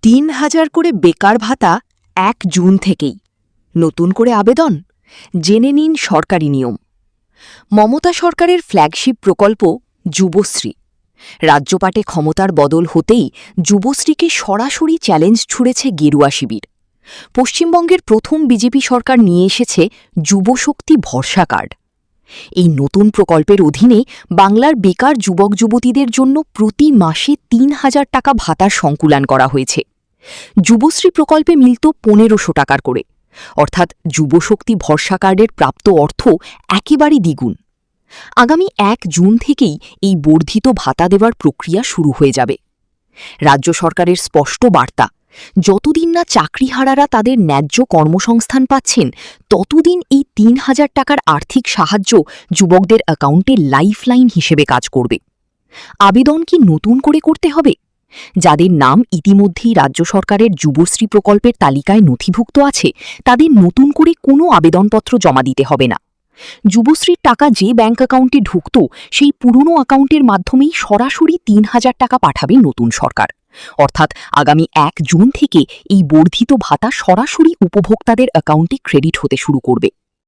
৩,০০০ করে বেকার ভাতা ১ জুন থেকেই নতুন করে আবেদন জেনে নিন সরকারি নিয়ম। মমতা সরকারের ফ্ল্যাগশিপ প্রকল্প যুবশ্রী। রাজ্যপাটে ক্ষমতার বদল হতেই যুবশ্রীকে সরাসরি চ্যালেঞ্জ ছুড়েছে গেরুয়া শিবির। পশ্চিমবঙ্গের প্রথম বিজেপি সরকার নিয়ে এসেছে যুবশক্তি ভরসা কার্ড। এই নতুন প্রকল্পের অধীনে বাংলার বেকার যুবক যুবতীদের জন্য প্রতি মাসে ৩,০০০ টাকা ভাতার সংকুলান করা হয়েছে। যুবশ্রী প্রকল্পে মিলত ১৫০০ টাকার করে, অর্থাৎ যুবশক্তি ভরসা কার্ডের প্রাপ্ত অর্থ একেবারে দ্বিগুণ। আগামী ১ জুন থেকেই এই বর্ধিত ভাতা দেওয়ার প্রক্রিয়া শুরু হয়ে যাবে। রাজ্য সরকারের স্পষ্ট বার্তা, যতদিন না চাকরিহারারা তাদের ন্যায্য কর্মসংস্থান পাচ্ছেন, ততদিন এই ৩,০০০ টাকার আর্থিক সাহায্য যুবকদের অ্যাকাউন্টে লাইফলাইন হিসেবে কাজ করবে। আবেদন কি নতুন করে করতে হবে? যাদের নাম ইতিমধ্যেই রাজ্য সরকারের যুবশ্রী প্রকল্পের তালিকায় নথিভুক্ত আছে, তাদের নতুন করে কোনো আবেদনপত্র জমা দিতে হবে না। যুবশ্রীর টাকা যে ব্যাঙ্ক অ্যাকাউন্টে ঢুকত, সেই পুরনো অ্যাকাউন্টের মাধ্যমেই সরাসরি ৩,০০০ টাকা পাঠাবে নতুন সরকার। অর্থাৎ আগামী ১ জুন থেকে এই বর্ধিত ভাতা সরাসরি উপভোক্তাদের অ্যাকাউন্টে ক্রেডিট হতে শুরু করবে।